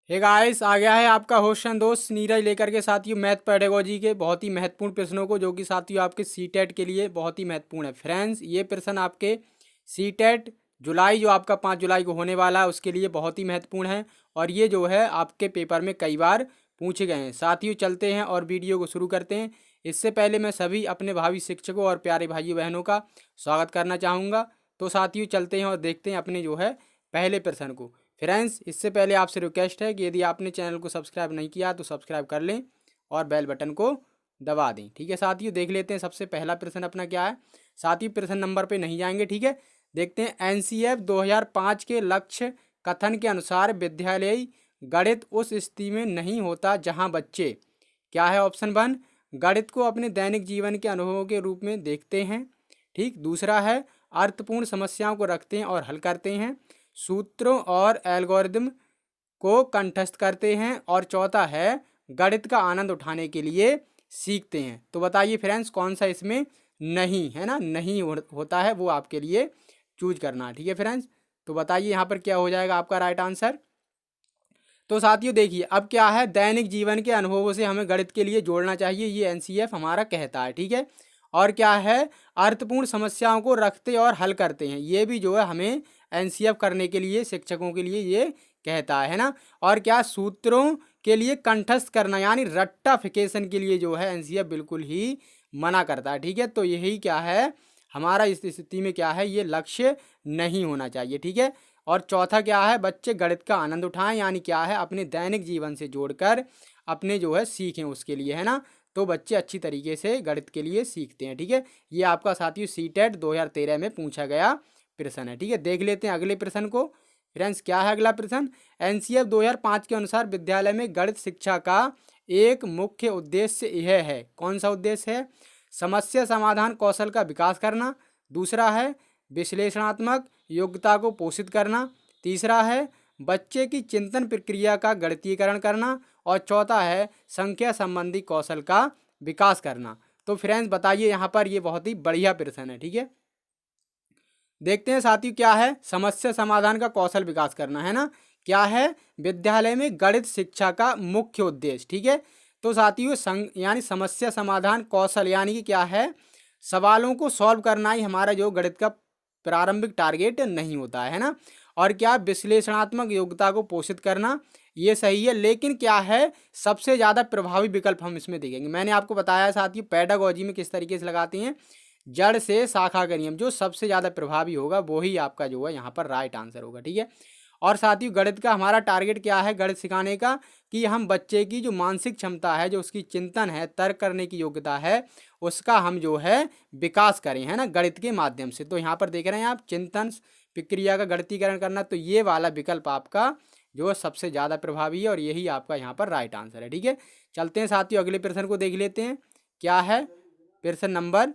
Hey guys, आ गया है आपका होस्ट दोस्त नीरज लेकर के साथियों मैथ पेडागोजी के बहुत ही महत्वपूर्ण प्रश्नों को, जो कि साथियों आपके सीटेट के लिए बहुत ही महत्वपूर्ण है। फ्रेंड्स, ये प्रश्न आपके सीटेट जुलाई जो आपका 5 जुलाई को होने वाला है उसके लिए बहुत ही महत्वपूर्ण है, और ये जो है आपके पेपर में कई बार पूछे गए हैं। साथियों, चलते हैं और वीडियो को शुरू करते हैं। इससे पहले मैं सभी अपने भावी शिक्षकों और प्यारे भाइयों बहनों का स्वागत करना चाहूँगा। तो साथियों, चलते हैं और देखते हैं अपने जो है पहले प्रश्न को। फ्रेंड्स, इससे पहले आपसे रिक्वेस्ट है कि यदि आपने चैनल को सब्सक्राइब नहीं किया तो सब्सक्राइब कर लें और बेल बटन को दबा दें। ठीक है साथियों, देख लेते हैं सबसे पहला प्रश्न अपना क्या है। साथियों, प्रश्न नंबर पे नहीं जाएंगे, ठीक है। देखते हैं, एनसीएफ 2005 के लक्ष्य कथन के अनुसार विद्यालयी गणित उस स्थिति में नहीं होता जहां बच्चे क्या है। ऑप्शन 1, गणित को अपने दैनिक जीवन के अनुभवों के रूप में देखते हैं। ठीक। दूसरा है, अर्थपूर्ण समस्याओं को रखते हैं और हल करते हैं। सूत्रों और एल्गोरिदम को कंठस्थ करते हैं। और चौथा है, गणित का आनंद उठाने के लिए सीखते हैं। तो बताइए फ्रेंड्स, कौन सा इसमें नहीं है ना, नहीं होता है, वो आपके लिए चूज करना है। ठीक है फ्रेंड्स, तो बताइए यहाँ पर क्या हो जाएगा आपका राइट आंसर। तो साथियों देखिए, अब क्या है, दैनिक जीवन के अनुभवों से हमें गणित के लिए जोड़ना चाहिए, ये एनसीएफ हमारा कहता है। ठीक है। और क्या है, अर्थपूर्ण समस्याओं को रखते और हल करते हैं, ये भी जो है हमें एनसीएफ करने के लिए शिक्षकों के लिए ये कहता है ना। और क्या, सूत्रों के लिए कंठस्थ करना यानी रट्टाफिकेशन के लिए जो है एनसीएफ बिल्कुल ही मना करता है। ठीक है, तो यही क्या है हमारा इस स्थिति में क्या है, ये लक्ष्य नहीं होना चाहिए। ठीक है। और चौथा क्या है, बच्चे गणित का आनंद उठाएं, यानी क्या है अपने दैनिक जीवन से जोड़कर अपने जो है सीखें उसके लिए, है ना। तो बच्चे अच्छी तरीके से गणित के लिए सीखते हैं। ठीक है, ये आपका साथियों सीटेट 2013 में पूछा गया प्रश्न है। ठीक है, देख लेते हैं अगले प्रश्न को। फ्रेंड्स, क्या है अगला प्रश्न, एनसीएफ 2005 के अनुसार विद्यालय में गणित शिक्षा का एक मुख्य उद्देश्य यह है। कौन सा उद्देश्य है, समस्या समाधान कौशल का विकास करना। दूसरा है, विश्लेषणात्मक योग्यता को पोषित करना। तीसरा है, बच्चे की चिंतन प्रक्रिया का गणितीकरण करना। और चौथा है, संख्या संबंधी कौशल का विकास करना। तो फ्रेंड्स बताइए, यहाँ पर ये बहुत ही बढ़िया प्रश्न है। ठीक है, देखते हैं साथियों क्या है, समस्या समाधान का कौशल विकास करना, है ना। क्या है, विद्यालय में गणित शिक्षा का मुख्य उद्देश्य। ठीक है, तो साथियों यानी समस्या समाधान कौशल यानी कि क्या है, सवालों को सॉल्व करना ही हमारा जो गणित का प्रारंभिक टारगेट नहीं होता है ना। और क्या, विश्लेषणात्मक योग्यता को पोषित करना, ये सही है। लेकिन क्या है, सबसे ज़्यादा प्रभावी विकल्प हम इसमें देखेंगे। मैंने आपको बताया साथियों पेडागोजी में किस तरीके से लगाते हैं, जड़ से शाखा का नियम, जो सबसे ज़्यादा प्रभावी होगा वो ही आपका जो है यहाँ पर राइट आंसर होगा। ठीक है। और साथियों गणित का हमारा टारगेट क्या है गणित सिखाने का, कि हम बच्चे की जो मानसिक क्षमता है, जो उसकी चिंतन है, तर्क करने की योग्यता है, उसका हम जो है विकास करें, है ना, गणित के माध्यम से। तो यहाँ पर देख रहे हैं आप, चिंतन प्रक्रिया का गणितीकरण करना, तो ये वाला विकल्प आपका जो है सबसे ज़्यादा प्रभावी है, और यही आपका यहाँ पर राइट आंसर है। ठीक है, चलते हैं साथियों अगले प्रश्न को देख लेते हैं। क्या है, प्रश्न नंबर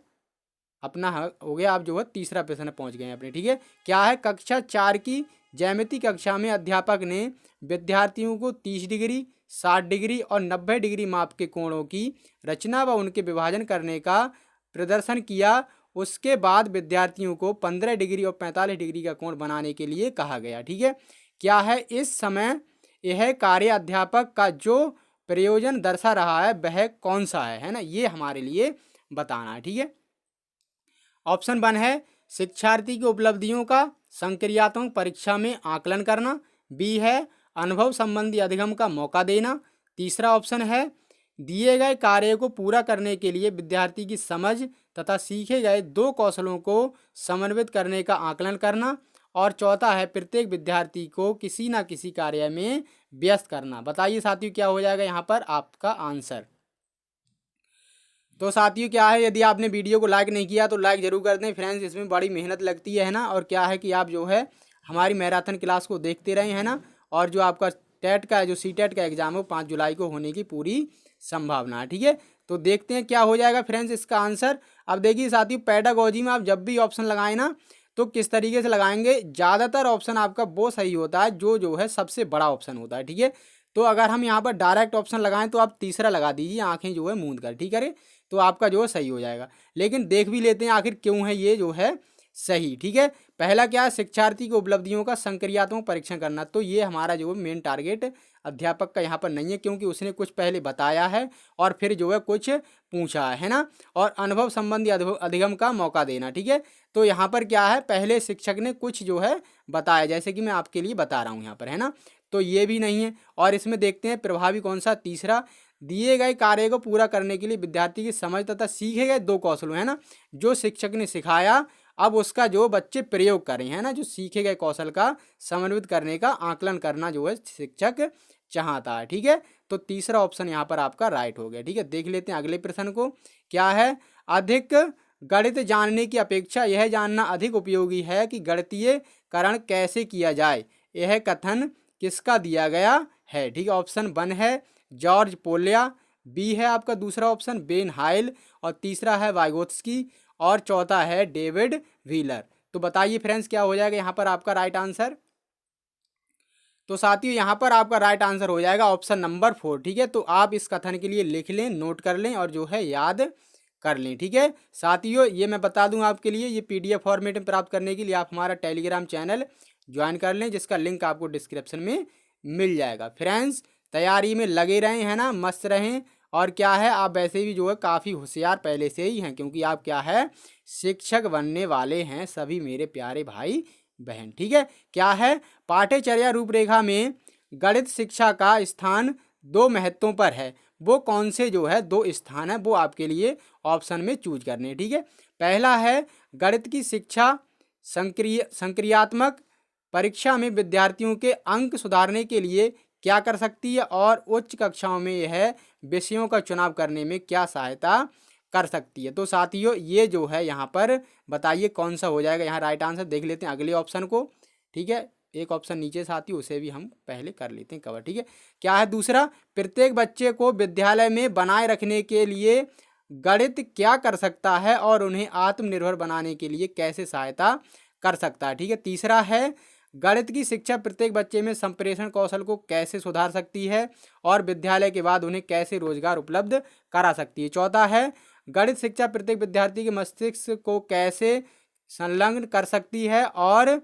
अपना हो गया, आप जो है तीसरा प्रश्न पहुंच गए हैं अपने। ठीक है, क्या है, कक्षा 4 की ज्यामिति कक्षा में अध्यापक ने विद्यार्थियों को 30 डिग्री, 60 डिग्री और 90 डिग्री माप के कोणों की रचना व उनके विभाजन करने का प्रदर्शन किया। उसके बाद विद्यार्थियों को 15 डिग्री और 45 डिग्री का कोण बनाने के लिए कहा गया। ठीक है, क्या है, इस समय यह कार्य अध्यापक का जो प्रयोजन दर्शा रहा है वह कौन सा है ना, ये हमारे लिए बताना है। ठीक है, ऑप्शन 1 है, शिक्षार्थी की उपलब्धियों का संक्रियात्मक परीक्षा में आकलन करना। बी है, अनुभव संबंधी अधिगम का मौका देना। तीसरा ऑप्शन है, दिए गए कार्य को पूरा करने के लिए विद्यार्थी की समझ तथा सीखे गए 2 कौशलों को समन्वित करने का आकलन करना। और चौथा है, प्रत्येक विद्यार्थी को किसी न किसी कार्य में व्यस्त करना। बताइए साथियों क्या हो जाएगा यहाँ पर आपका आंसर। तो साथियों क्या है, यदि आपने वीडियो को लाइक नहीं किया तो लाइक जरूर कर दें फ्रेंड्स, इसमें बड़ी मेहनत लगती है ना। और क्या है कि आप जो है हमारी मैराथन क्लास को देखते रहे हैं ना। और जो आपका टेट का जो सीटेट का एग्जाम है 5 जुलाई को होने की पूरी संभावना है। ठीक है, तो देखते हैं क्या हो जाएगा फ्रेंड्स इसका आंसर। अब देखिए साथियों, पेडागोजी में आप जब भी ऑप्शन लगाएं ना, तो किस तरीके से लगाएंगे, ज़्यादातर ऑप्शन आपका वो सही होता है जो है सबसे बड़ा ऑप्शन होता है। ठीक है, तो अगर हम यहाँ पर डायरेक्ट ऑप्शन लगाएं तो आप तीसरा लगा दीजिए, आंखें जो है मूंद कर। ठीक है, तो आपका जो है सही हो जाएगा। लेकिन देख भी लेते हैं आखिर क्यों है ये जो है सही। ठीक है, पहला क्या है, शिक्षार्थी की उपलब्धियों का संक्रियात्मक परीक्षण करना। तो ये हमारा जो मेन टारगेट अध्यापक का यहाँ पर नहीं है, क्योंकि उसने कुछ पहले बताया है और फिर जो है कुछ पूछा है ना। और अनुभव संबंधी अधिगम का मौका देना। ठीक है, तो यहाँ पर क्या है, पहले शिक्षक ने कुछ जो है बताया, जैसे कि मैं आपके लिए बता रहा हूँ यहाँ पर, है ना। तो ये भी नहीं है। और इसमें देखते हैं प्रभावी कौन सा, तीसरा, दिए गए कार्य को पूरा करने के लिए विद्यार्थी की समझ तथा सीखे गए 2 कौशलों, है ना, जो शिक्षक ने सिखाया अब उसका जो बच्चे प्रयोग करें, है ना, जो सीखे गए कौशल का समन्वित करने का आकलन करना जो है शिक्षक चाहता है। ठीक है, तो तीसरा ऑप्शन यहाँ पर आपका राइट हो गया। ठीक है, देख लेते हैं अगले प्रश्न को। क्या है, अधिक गणित जानने की अपेक्षा यह जानना अधिक उपयोगी है कि गणितीय करण कैसे किया जाए। यह कथन किसका दिया गया है। ठीक है, ऑप्शन 1 है जॉर्ज पोल्या, बी है आपका दूसरा ऑप्शन बेन हाइल, और तीसरा है वाइगोत्स्की, और चौथा है डेविड व्हीलर। तो बताइए फ्रेंड्स क्या हो जाएगा यहाँ पर आपका राइट आंसर। तो साथियों यहाँ पर आपका राइट आंसर हो जाएगा ऑप्शन नंबर 4। ठीक है, तो आप इस कथन के लिए लिख लें, नोट कर लें और जो है याद कर लें। ठीक है साथियों, ये मैं बता दूं आपके लिए, ये PDF फॉर्मेट में प्राप्त करने के लिए आप हमारा टेलीग्राम चैनल ज्वाइन कर लें, जिसका लिंक आपको डिस्क्रिप्शन में मिल जाएगा। फ्रेंड्स तैयारी में लगे रहें, है ना, मस्त रहें। और क्या है, आप वैसे भी जो है काफ़ी होशियार पहले से ही हैं, क्योंकि आप क्या है, शिक्षक बनने वाले हैं सभी मेरे प्यारे भाई बहन। ठीक है, क्या है, पाठ्यचर्या रूपरेखा में गणित शिक्षा का स्थान 2 महत्वों पर है। वो कौन से जो है 2 स्थान है, वो आपके लिए ऑप्शन में चूज करने हैं। ठीक है, पहला है गणित की शिक्षा संक्रियात्मक परीक्षा में विद्यार्थियों के अंक सुधारने के लिए क्या कर सकती है, और उच्च कक्षाओं में यह विषयों का चुनाव करने में क्या सहायता कर सकती है। तो साथियों ये जो है यहाँ पर बताइए कौन सा हो जाएगा यहाँ राइट आंसर। देख लेते हैं अगले ऑप्शन को। ठीक है, एक ऑप्शन नीचे साथियों उसे भी हम पहले कर लेते हैं कवर। ठीक है, क्या है दूसरा, प्रत्येक बच्चे को विद्यालय में बनाए रखने के लिए गणित क्या कर सकता है और उन्हें आत्मनिर्भर बनाने के लिए कैसे सहायता कर सकता है। ठीक है, तीसरा है गणित की शिक्षा प्रत्येक बच्चे में संप्रेषण कौशल को कैसे सुधार सकती है और विद्यालय के बाद उन्हें कैसे रोजगार उपलब्ध करा सकती है। चौथा है गणित शिक्षा प्रत्येक विद्यार्थी के मस्तिष्क को कैसे संलग्न कर सकती है और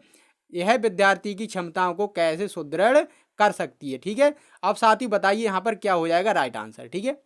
यह विद्यार्थी की क्षमताओं को कैसे सुदृढ़ कर सकती है। ठीक है, अब साथ ही बताइए यहाँ पर क्या हो जाएगा राइट आंसर। ठीक है,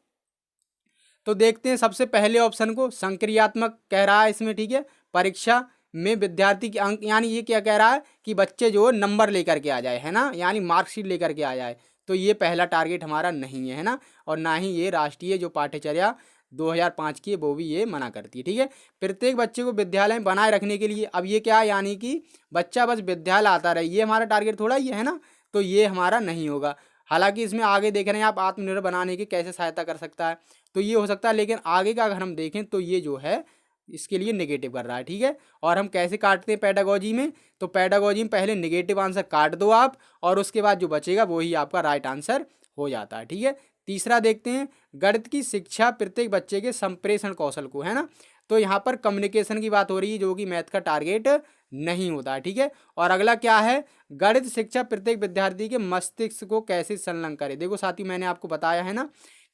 तो देखते हैं सबसे पहले ऑप्शन को, संक्रियात्मक कह रहा है इसमें। ठीक है, परीक्षा में विद्यार्थी के अंक, यानी ये क्या कह रहा है कि बच्चे जो नंबर लेकर के आ जाए, है ना, यानी मार्कशीट लेकर के आ जाए। तो ये पहला टारगेट हमारा नहीं है ना, और ना ही ये राष्ट्रीय जो पाठ्यचर्या 2005 की है वो भी ये मना करती है। ठीक है, प्रत्येक बच्चे को विद्यालय में बनाए रखने के लिए, अब ये क्या है, यानी कि बच्चा बस विद्यालय आता रहे, ये हमारा टारगेट थोड़ा ही है ना, तो ये हमारा नहीं होगा। हालांकि इसमें आगे देख रहे हैं आप, आत्मनिर्भर बनाने की कैसे सहायता कर सकता है, तो ये हो सकता है, लेकिन आगे का अगर हम देखें तो ये जो है इसके लिए नेगेटिव कर रहा है। ठीक है, और हम कैसे काटते हैं पेडागोजी में, तो पेडागोजी में पहले नेगेटिव आंसर काट दो आप, और उसके बाद जो बचेगा वही आपका राइट आंसर हो जाता है। ठीक है, तीसरा देखते हैं, गणित की शिक्षा प्रत्येक बच्चे के संप्रेषण कौशल को, है ना, तो यहाँ पर कम्युनिकेशन की बात हो रही है जो कि मैथ का टारगेट नहीं होता है। ठीक है, और अगला क्या है, गणित शिक्षा प्रत्येक विद्यार्थी के मस्तिष्क को कैसे संलग्न करे। देखो साथी मैंने आपको बताया है ना,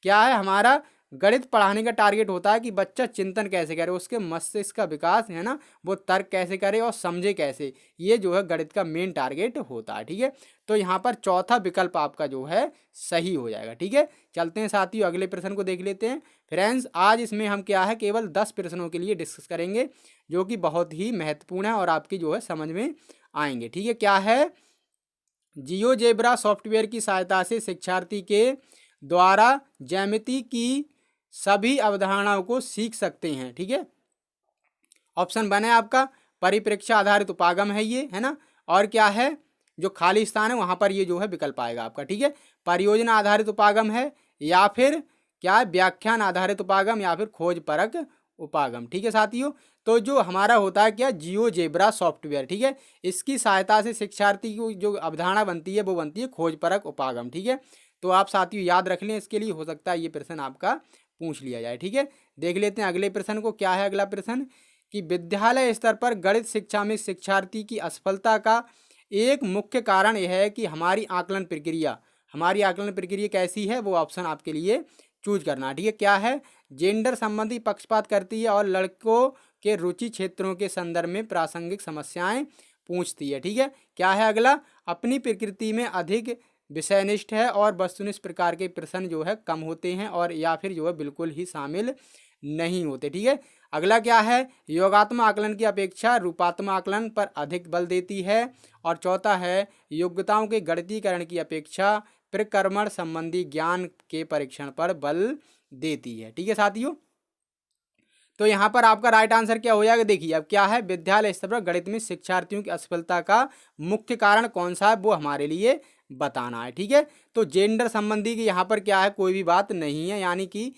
क्या है, हमारा गणित पढ़ाने का टारगेट होता है कि बच्चा चिंतन कैसे करे, उसके मस्तिष्क का विकास, है ना, वो तर्क कैसे करे और समझे कैसे, ये जो है गणित का मेन टारगेट होता है। ठीक है, तो यहाँ पर चौथा विकल्प आपका जो है सही हो जाएगा। ठीक है, चलते हैं साथियों अगले प्रश्न को देख लेते हैं। फ्रेंड्स आज इसमें हम क्या है, केवल 10 प्रश्नों के लिए डिस्कस करेंगे, जो कि बहुत ही महत्वपूर्ण है और आपकी जो है समझ में आएंगे। ठीक है, क्या है, जियोजेब्रा सॉफ्टवेयर की सहायता से शिक्षार्थी के द्वारा ज्यामिति की सभी अवधारणाओं को सीख सकते हैं। ठीक है, ऑप्शन 1 है आपका परिप्रेक्ष्य आधारित उपागम है ये, है ना, और क्या है, जो खाली स्थान है वहां पर ये जो है विकल्प आएगा आपका। ठीक है, परियोजना आधारित उपागम है, या फिर क्या है, व्याख्यान आधारित उपागम, या फिर खोज परक उपागम। ठीक है साथियों, तो जो हमारा होता है क्या, जियोजेब्रा सॉफ्टवेयर। ठीक है, इसकी सहायता से शिक्षार्थी की जो अवधारणा बनती है वो बनती है खोज परक उपागम। ठीक है, तो आप साथियों याद रख लें, इसके लिए हो सकता है ये प्रश्न आपका पूछ लिया जाए। ठीक है, देख लेते हैं अगले प्रश्न को। क्या है अगला प्रश्न, कि विद्यालय स्तर पर गणित शिक्षा में शिक्षार्थी की असफलता का एक मुख्य कारण यह है कि हमारी आकलन प्रक्रिया कैसी है, वो ऑप्शन आपके लिए चूज करना। ठीक है, क्या है, जेंडर संबंधी पक्षपात करती है और लड़कों के रुचि क्षेत्रों के संदर्भ में प्रासंगिक समस्याएं पूछती है। ठीक है, क्या है अगला, अपनी प्रकृति में अधिक विषयनिष्ठ है और वस्तुनिष्ठ प्रकार के प्रश्न जो है कम होते हैं और या फिर जो है बिल्कुल ही शामिल नहीं होते। ठीक है, अगला क्या है, योगात्मक आकलन की अपेक्षा रूपात्मक आकलन पर अधिक बल देती है। और चौथा है, योग्यताओं के गणितीकरण की अपेक्षा प्रक्रमण संबंधी ज्ञान के परीक्षण पर बल देती है। ठीक है साथियों, तो यहाँ पर आपका राइट आंसर क्या हो जाएगा, देखिए अब क्या है, विद्यालय स्तर पर गणित में शिक्षार्थियों की असफलता का मुख्य कारण कौन सा है वो हमारे लिए बताना है। ठीक है, तो जेंडर संबंधी की यहाँ पर क्या है, कोई भी बात नहीं है, यानी कि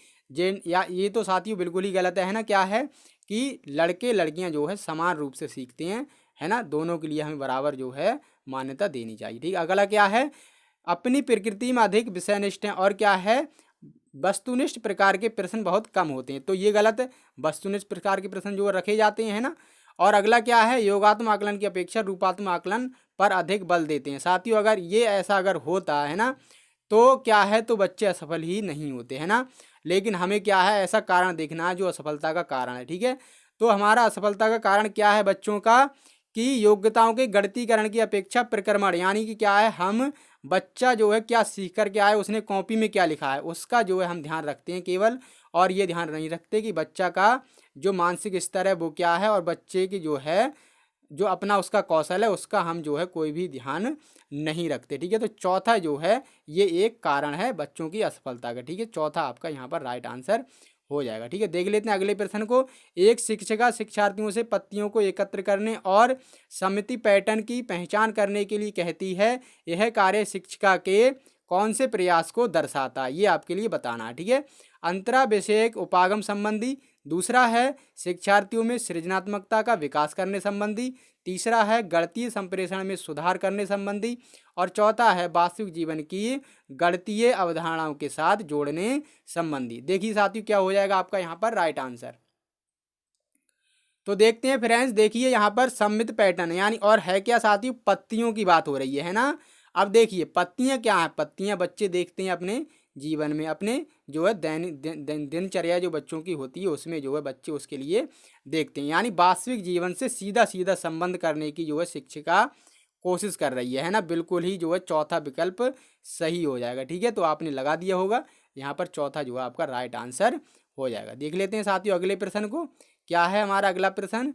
या ये तो साथियों बिल्कुल ही गलत है ना, क्या है कि लड़के लड़कियां जो है समान रूप से सीखते हैं, है ना, दोनों के लिए हमें बराबर जो है मान्यता देनी चाहिए। ठीक है, अगला क्या है, अपनी प्रकृति में अधिक विषयनिष्ठ हैं और क्या है, वस्तुनिष्ठ प्रकार के प्रश्न बहुत कम होते हैं, तो ये गलत है, वस्तुनिष्ठ प्रकार के प्रश्न जो रखे जाते हैं, है ना। और अगला क्या है, योगात्मक आकलन की अपेक्षा रूपात्मक आकलन पर अधिक बल देते हैं। साथियों अगर ये ऐसा अगर होता है ना, तो क्या है, तो बच्चे असफल ही नहीं होते, है ना। लेकिन हमें क्या है, ऐसा कारण देखना है जो असफलता का कारण है। ठीक है, तो हमारा असफलता का कारण क्या है बच्चों का, कि योग्यताओं के गणितीकरण की अपेक्षा प्रक्रमण, यानी कि क्या है, हम बच्चा जो है क्या सीख कर के आए, उसने कॉपी में क्या लिखा है उसका जो है हम ध्यान रखते हैं केवल, और ये ध्यान नहीं रखते कि बच्चा का जो मानसिक स्तर है वो क्या है, और बच्चे की जो है जो अपना उसका कौशल है उसका हम जो है कोई भी ध्यान नहीं रखते। ठीक है, तो चौथा जो है ये एक कारण है बच्चों की असफलता का। ठीक है, चौथा आपका यहाँ पर राइट आंसर हो जाएगा। ठीक है, देख लेते हैं अगले प्रश्न को, एक शिक्षिका शिक्षार्थियों से पत्तियों को एकत्र करने और समिति पैटर्न की पहचान करने के लिए कहती है, यह कार्य शिक्षिका के कौन से प्रयास को दर्शाता है, ये आपके लिए बताना है। ठीक है, अंतरा विषयक उपागम संबंधी, दूसरा है शिक्षार्थियों में सृजनात्मकता का विकास करने संबंधी, तीसरा है गणितीय संप्रेषण में सुधार करने संबंधी, और चौथा है वास्तविक जीवन की गणितीय अवधारणाओं के साथ जोड़ने संबंधी। देखिए साथियों क्या हो जाएगा आपका यहाँ पर राइट आंसर, तो देखते हैं फ्रेंड्स, देखिए यहाँ पर सम्मित पैटर्न यानी और है क्या साथियों, पत्तियों की बात हो रही है ना। अब देखिए पत्तियाँ क्या हैं, पत्तियाँ बच्चे देखते हैं अपने जीवन में, अपने जो है दैनिक दिनचर्या जो बच्चों की होती है उसमें जो है बच्चे उसके लिए देखते हैं, यानी वास्तविक जीवन से सीधा सीधा संबंध करने की जो है शिक्षिका कोशिश कर रही है ना, बिल्कुल ही जो है चौथा विकल्प सही हो जाएगा। ठीक है, तो आपने लगा दिया होगा यहाँ पर, चौथा जो है आपका राइट आंसर हो जाएगा। देख लेते हैं साथियों अगले प्रश्न को, क्या है हमारा अगला प्रश्न,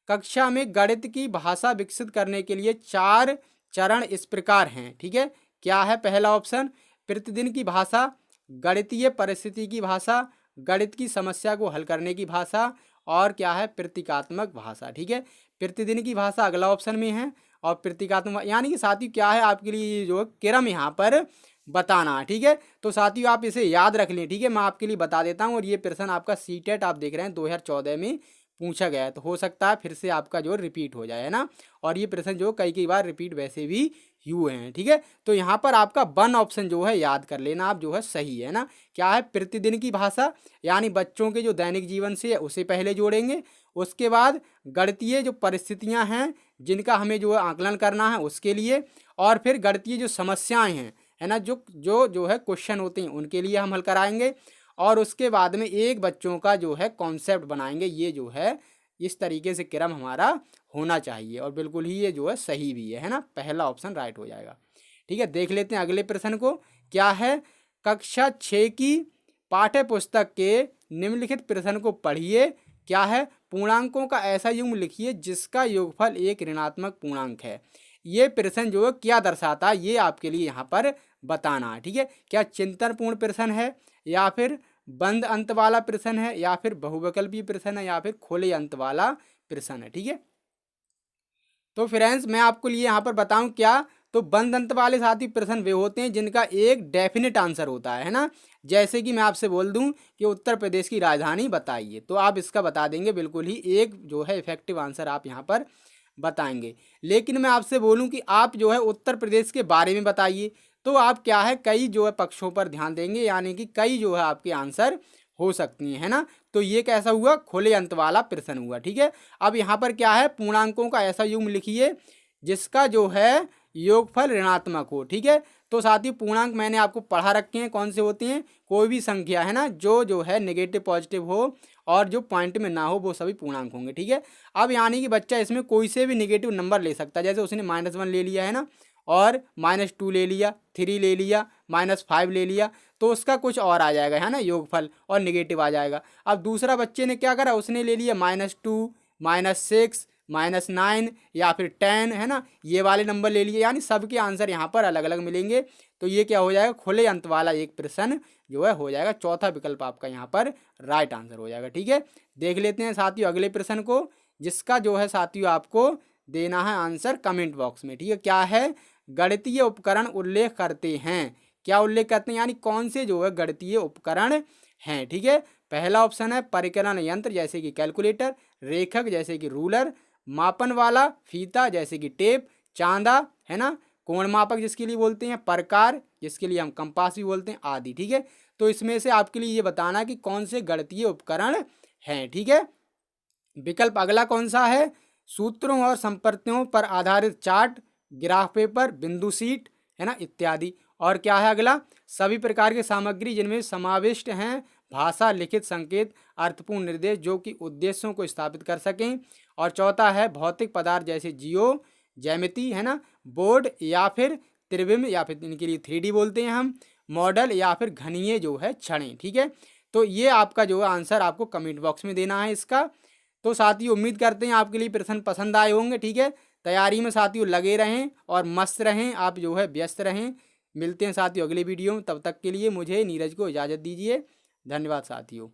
कक्षा में गणित की भाषा विकसित करने के लिए 4 चरण इस प्रकार हैं। ठीक है, क्या है, पहला ऑप्शन प्रतिदिन की भाषा, गणितीय परिस्थिति की भाषा, गणित की समस्या को हल करने की भाषा, और क्या है प्रतीकात्मक भाषा। ठीक है, प्रतिदिन की भाषा अगला ऑप्शन में है, और प्रतीकात्मक यानी कि साथियों क्या है आपके लिए जो क्रम यहाँ पर बताना है। ठीक है, तो साथियों आप इसे याद रख लें। ठीक है, मैं आपके लिए बता देता हूँ, और ये प्रश्न आपका सीटेट आप देख रहे हैं 2014 में पूछा गया है, तो हो सकता है फिर से आपका जो रिपीट हो जाए, है ना। और ये प्रश्न जो कई बार रिपीट वैसे भी हुए हैं। ठीक है, तो यहाँ पर आपका 1 ऑप्शन जो है याद कर लेना आप, जो है सही है ना। क्या है, प्रतिदिन की भाषा, यानी बच्चों के जो दैनिक जीवन से है उसे पहले जोड़ेंगे, उसके बाद गणितीय जो परिस्थितियाँ हैं जिनका हमें जो है आकलन करना है उसके लिए, और फिर गणितीय जो समस्याएँ हैं, है ना, जो है क्वेश्चन होते हैं उनके लिए हम हल कराएंगे, और उसके बाद में एक बच्चों का जो है कॉन्सेप्ट बनाएंगे। ये जो है इस तरीके से क्रम हमारा होना चाहिए, और बिल्कुल ही ये जो है सही भी है ना, पहला ऑप्शन राइट हो जाएगा। ठीक है, देख लेते हैं अगले प्रश्न को, क्या है, कक्षा 6 की पाठ्य पुस्तक के निम्नलिखित प्रश्न को पढ़िए, क्या है, पूर्णांकों का ऐसा युग्म लिखिए जिसका योगफल एक ऋणात्मक पूर्णांक है। ये प्रश्न जो है क्या दर्शाता है ये आपके लिए यहाँ पर बताना है। ठीक है, क्या चिंतनपूर्ण प्रश्न है, या फिर बंद अंत वाला प्रश्न है, या फिर बहुविकल्पीय प्रश्न है, या फिर खुले अंत वाला प्रश्न है। ठीक है, तो फ्रेंड्स मैं आपको लिए यहाँ पर बताऊं क्या, तो बंद अंत वाले साथी प्रश्न वे होते हैं जिनका एक डेफिनेट आंसर होता है ना। जैसे कि मैं आपसे बोल दूं कि उत्तर प्रदेश की राजधानी बताइए, तो आप इसका बता देंगे, बिल्कुल ही एक जो है इफेक्टिव आंसर आप यहाँ पर बताएंगे। लेकिन मैं आपसे बोलूं कि आप जो है उत्तर प्रदेश के बारे में बताइए, तो आप क्या है कई जो है पक्षों पर ध्यान देंगे, यानी कि कई जो है आपके आंसर हो सकती है ना। तो ये कैसा हुआ, खुले अंत वाला प्रश्न हुआ। ठीक है, अब यहाँ पर क्या है, पूर्णांकों का ऐसा युग्म लिखिए जिसका जो है योगफल ऋणात्मक हो। ठीक है, तो साथियों पूर्णांक मैंने आपको पढ़ा रखे हैं कौन से होते हैं, कोई भी संख्या है ना जो है नेगेटिव पॉजिटिव हो और जो पॉइंट में ना हो वो सभी पूर्णांक होंगे, ठीक है। अब यानी कि बच्चा इसमें कोई से भी नेगेटिव नंबर ले सकता है, जैसे उसने -1 ले लिया है ना, और -2 ले लिया, 3 ले लिया, -5 ले लिया, तो उसका कुछ और आ जाएगा है ना योगफल और नेगेटिव आ जाएगा। अब दूसरा बच्चे ने क्या करा, उसने ले लिया -2, -6, -9 या फिर 10 है ना, ये वाले नंबर ले लिए, यानी सबके आंसर यहाँ पर अलग अलग मिलेंगे। तो ये क्या हो जाएगा, खुले अंत वाला एक प्रश्न जो है हो जाएगा, चौथा विकल्प आपका यहाँ पर राइट आंसर हो जाएगा, ठीक है। देख लेते हैं साथियों अगले प्रश्न को, जिसका जो है साथियों आपको देना है आंसर कमेंट बॉक्स में, ठीक है। क्या है, गणितीय उपकरण उल्लेख करते हैं, क्या उल्लेख करते हैं, यानी कौन से जो है गणितीय उपकरण हैं, ठीक है। पहला ऑप्शन है परिकलन यंत्र जैसे कि कैलकुलेटर, रेखक जैसे कि रूलर, मापन वाला फीता जैसे कि टेप, चांदा है ना, कोण मापक जिसके लिए बोलते हैं, प्रकार जिसके लिए हम कंपास भी बोलते हैं, आदि, ठीक है। तो इसमें से आपके लिए ये बताना कि कौन से गणितीय उपकरण हैं, ठीक है। विकल्प अगला कौन सा है, सूत्रों और संपत्तियों पर आधारित चार्ट, ग्राफ पेपर, बिंदु सीट है ना इत्यादि। और क्या है अगला, सभी प्रकार की सामग्री जिनमें समाविष्ट हैं भाषा, लिखित संकेत, अर्थपूर्ण निर्देश जो कि उद्देश्यों को स्थापित कर सकें। और चौथा है भौतिक पदार्थ जैसे जियो ज्यामिति है ना, बोर्ड या फिर त्रिविम या फिर इनके लिए 3D बोलते हैं हम, मॉडल या फिर घनीय जो है छड़ें, ठीक है। तो ये आपका जो है आंसर आपको कमेंट बॉक्स में देना है इसका। तो साथियों उम्मीद करते हैं आपके लिए प्रश्न पसंद आए होंगे, ठीक है। तैयारी में साथियों लगे रहें और मस्त रहें, आप जो है व्यस्त रहें। मिलते हैं साथियों अगले वीडियो में, तब तक के लिए मुझे नीरज को इजाज़त दीजिए। धन्यवाद साथियों।